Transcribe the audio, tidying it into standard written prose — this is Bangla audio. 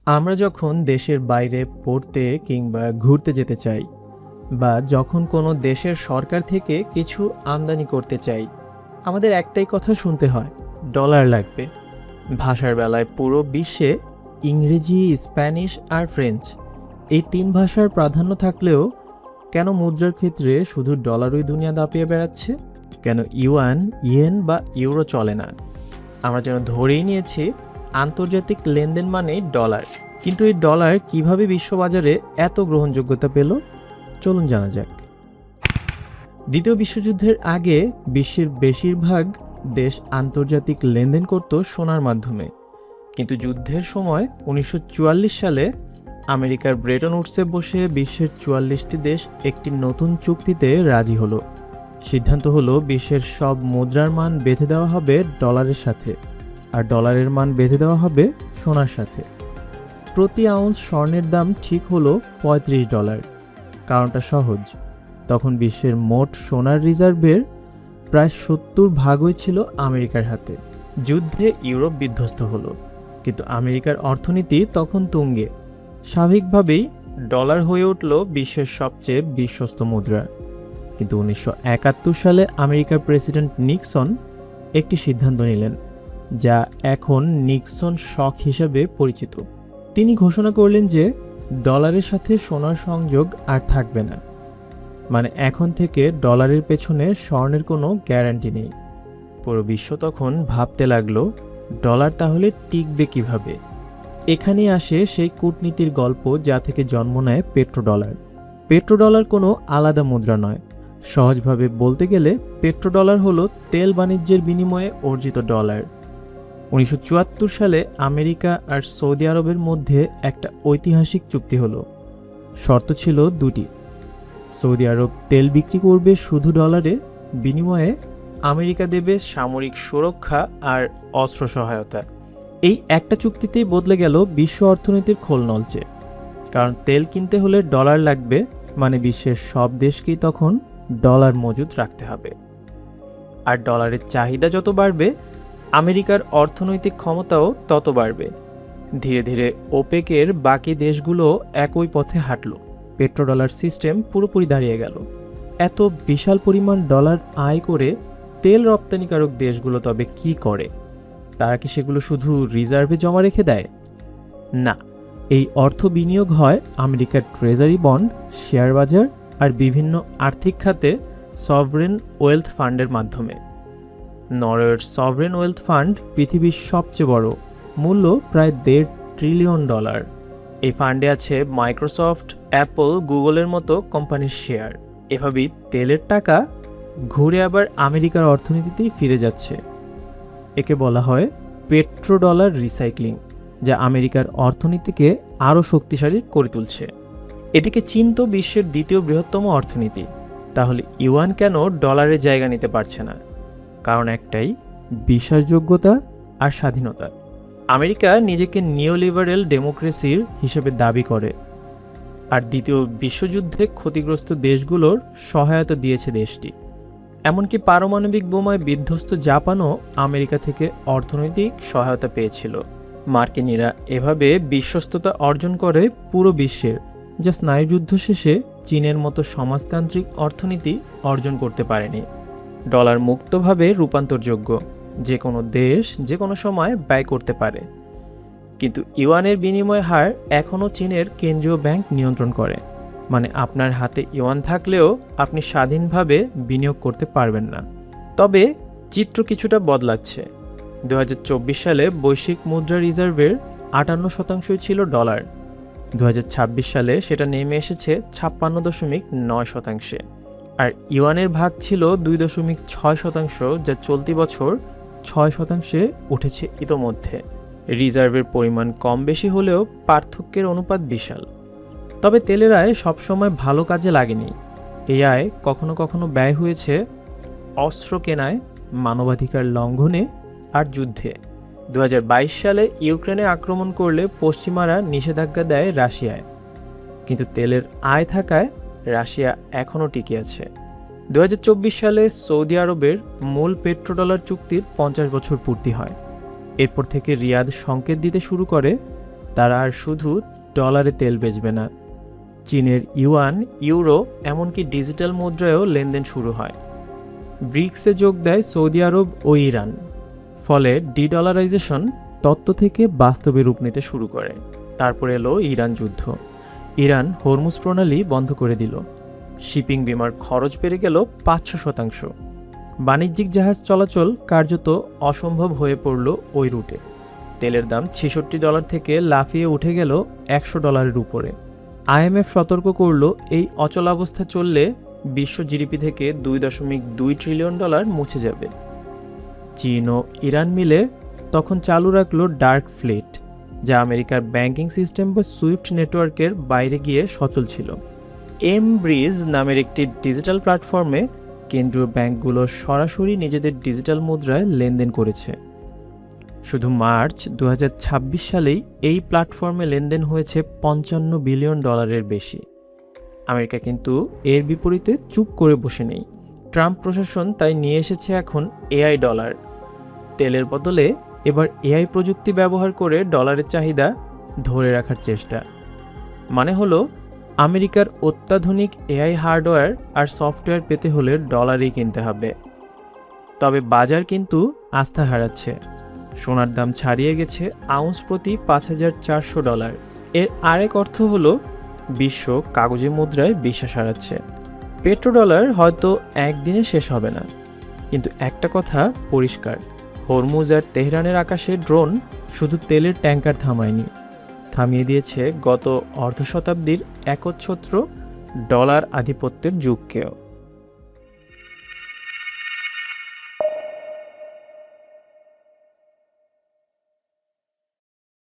আমরা যখন দেশের বাইরে পড়তে কিংবা ঘুরতে যেতে চাই বা যখন কোনো দেশের সরকার থেকে কিছু আমদানি করতে চাই, আমাদের একটাই কথা শুনতে হয়, ডলার লাগবে। ভাষার বেলায় পুরো বিশ্বে ইংরেজি, স্প্যানিশ আর ফ্রেঞ্চ এই তিন ভাষার প্রাধান্য থাকলেও কেন মুদ্রার ক্ষেত্রে শুধু ডলারই দুনিয়া দাপিয়ে বেড়াচ্ছে? কেন ইউয়ান, ইয়েন বা ইউরো চলে না? আমরা যেন ধরেই নিয়েছি আন্তর্জাতিক লেনদেন মানেই ডলার। কিন্তু এই ডলার কিভাবে বিশ্ববাজারে এত গ্রহণযোগ্যতা পেল, চলুন জানা যাক। দ্বিতীয় বিশ্বযুদ্ধের আগে বিশ্বের বেশিরভাগ দেশ আন্তর্জাতিক লেনদেন করত সোনার মাধ্যমে। কিন্তু যুদ্ধের সময় 1944 সালে আমেরিকার ব্রেটন উডসে বসে বিশ্বের 44টি দেশ একটি নতুন চুক্তিতে রাজি হলো। সিদ্ধান্ত হলো বিশ্বের সব মুদ্রার মান বেঁধে দেওয়া হবে ডলারের সাথে, আর ডলারের মান বেঁধে দেওয়া হবে সোনার সাথে। প্রতি আউন্স স্বর্ণের দাম ঠিক হলো $35। কারণটা সহজ, তখন বিশ্বের মোট সোনার রিজার্ভের প্রায় 70% ছিল আমেরিকার হাতে। যুদ্ধে ইউরোপ বিধ্বস্ত হলো, কিন্তু আমেরিকার অর্থনীতি তখন তুঙ্গে। স্বাভাবিকভাবেই ডলার হয়ে উঠল বিশ্বের সবচেয়ে বিশ্বস্ত মুদ্রা। কিন্তু 1971 সালে আমেরিকার প্রেসিডেন্ট নিক্সন একটি সিদ্ধান্ত নিলেন, যা এখন নিক্সন শক হিসেবে পরিচিত। তিনি ঘোষণা করলেন যে ডলারের সাথে সোনার সংযোগ আর থাকবে না। মানে এখন থেকে ডলারের পেছনে স্বর্ণের কোনো গ্যারান্টি নেই। পুরো বিশ্ব তখন ভাবতে লাগলো, ডলার তাহলে টিকবে কিভাবে? এখানেই আসে সেই কূটনীতির গল্প যা থেকে জন্ম নেয় পেট্রোডলার। পেট্রোডলার কোনো আলাদা মুদ্রা নয়। সহজভাবে বলতে গেলে পেট্রোডলার হলো তেল বাণিজ্যের বিনিময়ে অর্জিত ডলার। 1974 সালে আমেরিকা আর সৌদি আরবের মধ্যে একটা ঐতিহাসিক চুক্তি হলো। শর্ত ছিল দুটি। সৌদি আরব তেল বিক্রি করবে শুধু ডলারে, বিনিময়ে আমেরিকা দেবে সামরিক সুরক্ষা আর অস্ত্র সহায়তা। এই একটা চুক্তিতেই বদলে গেল বিশ্ব অর্থনীতির খোলনলচে। কারণ তেল কিনতে হলে ডলার লাগবে, মানে বিশ্বের সব দেশকেই তখন ডলার মজুত রাখতে হবে। আর ডলারের চাহিদা যত বাড়বে, আমেরিকার অর্থনৈতিক ক্ষমতাও তত বাড়বে। ধীরে ধীরে ওপেকের বাকি দেশগুলো একই পথে হাঁটল। পেট্রোডলার সিস্টেম পুরোপুরি দাঁড়িয়ে গেল। এত বিশাল পরিমাণ ডলার আয় করে তেল রপ্তানিকারক দেশগুলো তবে কি করে? তারা কি সেগুলো শুধু রিজার্ভে জমা রেখে দেয়? না, এই অর্থ বিনিয়োগ হয় আমেরিকার ট্রেজারি বন্ড, শেয়ার বাজার আর বিভিন্ন আর্থিক খাতে সভরেন ওয়েলথ ফান্ডের মাধ্যমে। নরওয়ের সভরেন ওয়েলথ ফান্ড পৃথিবীর সবচেয়ে বড়, মূল্য প্রায় $1.5 ট্রিলিয়ন। এই ফান্ডে আছে মাইক্রোসফট, অ্যাপল, গুগলের মতো কোম্পানির শেয়ার। এভাবেই তেলের টাকা ঘুরে আবার আমেরিকার অর্থনীতিতেই ফিরে যাচ্ছে। একে বলা হয় পেট্রোডলার রিসাইক্লিং, যা আমেরিকার অর্থনীতিকে আরও শক্তিশালী করে তুলছে। এটিকে চীন তো বিশ্বের দ্বিতীয় বৃহত্তম অর্থনীতি, তাহলে ইউয়ান কেন ডলারের জায়গা নিতে পারছে না? কারণ একটাই, বিশ্বাসযোগ্যতা আর স্বাধীনতা। আমেরিকা নিজেকে নিওলিবারেল ডেমোক্রেসির হিসেবে দাবি করে, আর দ্বিতীয় বিশ্বযুদ্ধে ক্ষতিগ্রস্ত দেশগুলোর সহায়তা দিয়েছে দেশটি। এমনকি পারমাণবিক বোমায় বিধ্বস্ত জাপানও আমেরিকা থেকে অর্থনৈতিক সহায়তা পেয়েছিল। মার্কিনিরা এভাবে বিশ্বস্ততা অর্জন করে পুরো বিশ্বের, যা স্নায়ুযুদ্ধ শেষে চীনের মতো সমাজতান্ত্রিক অর্থনীতি অর্জন করতে পারেনি। ডলার মুক্তভাবে রূপান্তরযোগ্য, যে কোনো দেশ যে কোনো সময় ব্যয় করতে পারে। কিন্তু ইউয়ানের বিনিময় হার এখনও চীনের কেন্দ্রীয় ব্যাংক নিয়ন্ত্রণ করে। মানে আপনার হাতে ইউয়ান থাকলেও আপনি স্বাধীনভাবে বিনিয়োগ করতে পারবেন না। তবে চিত্র কিছুটা বদলাচ্ছে। 2024 সালে বৈশ্বিক মুদ্রা রিজার্ভের 58% ছিল ডলার। 2026 সালে সেটা নেমে এসেছে 56.9%। আর ইউয়ানের ভাগ ছিল 2.6%, যা চলতি বছর 6% উঠেছে ইতোমধ্যে। রিজার্ভের পরিমাণ কম বেশি হলেও পার্থক্যের অনুপাত বিশাল। তবে তেলের আয় সবসময় ভালো কাজে লাগেনি। এই আয় কখনো কখনো ব্যয় হয়েছে অস্ত্র কেনায়, মানবাধিকার লঙ্ঘনে আর যুদ্ধে। 2022 সালে ইউক্রেনে আক্রমণ করলে পশ্চিমারা নিষেধাজ্ঞা দেয় রাশিয়ায়, কিন্তু তেলের আয় থাকায় রাশিয়া এখনও টিকে আছে। 2024 সালে সৌদি আরবের মূল পেট্রোডলার চুক্তির 50 বছর পূর্তি হয়। এরপর থেকে রিয়াদ সংকেত দিতে শুরু করে তারা আর শুধু ডলারে তেল বেচবে না, চীনের ইউয়ান, ইউরো, এমনকি ডিজিটাল মুদ্রায়ও লেনদেন শুরু হয়। ব্রিক্সে যোগ দেয় সৌদি আরব ও ইরান। ফলে ডিডলারাইজেশন তত্ত্ব থেকে বাস্তবে রূপ নিতে শুরু করে। তারপর এলো ইরান যুদ্ধ। ইরান হরমুজ প্রণালী বন্ধ করে দিল। শিপিং বিমার খরচ বেড়ে গেল 500%। বাণিজ্যিক জাহাজ চলাচল কার্যত অসম্ভব হয়ে পড়ল ওই রুটে। তেলের দাম $66 থেকে লাফিয়ে উঠে গেল $100 উপরে। আইএমএফ সতর্ক করল, এই অচলাবস্থা চললে বিশ্ব জিডিপি থেকে $2.2 ট্রিলিয়ন মুছে যাবে। চীন ও ইরান মিলে তখন চালু রাখল ডার্ক ফ্লিট, যা আমেরিকার ব্যাংকিং সিস্টেম বা সুইফট নেটওয়ার্কের বাইরে গিয়ে সচল ছিল। ব্রিজ নামের একটি ডিজিটাল প্ল্যাটফর্মে কেন্দ্রীয় ব্যাংকগুলো সরাসরি নিজেদের ডিজিটাল মুদ্রায় লেনদেন করেছে। শুধু মার্চ 2026 সালেই এই প্ল্যাটফর্মে লেনদেন হয়েছে $55 বিলিয়ন বেশি। আমেরিকা কিন্তু এর বিপরীতে চুপ করে বসে নেই। ট্রাম্প প্রশাসন তাই নিয়ে এসেছে এখন এআই ডলার। তেলের বদলে এবার এআই প্রযুক্তি ব্যবহার করে ডলারের চাহিদা ধরে রাখার চেষ্টা। মানে হলো, আমেরিকার অত্যাধুনিক এআই হার্ডওয়্যার আর সফটওয়্যার পেতে হলে ডলারই কিনতে হবে। তবে বাজার কিন্তু আস্থা হারাচ্ছে। সোনার দাম ছাড়িয়ে গেছে আউন্স প্রতি $5,400। এর আরেক অর্থ হলো বিশ্ব কাগজে মুদ্রায় বিশ্বাস হারাচ্ছে। পেট্রোডলার হয়তো একদিনে শেষ হবে না, কিন্তু একটা কথা পরিষ্কার, হরমুজ আর তেহরানের আকাশে ড্রোন শুধু তেলের ট্যাঙ্কার থামায়নি, থামিয়ে দিয়েছে গত অর্ধ শতাব্দীর একচ্ছত্র ডলার আধিপত্যের যুগকেও।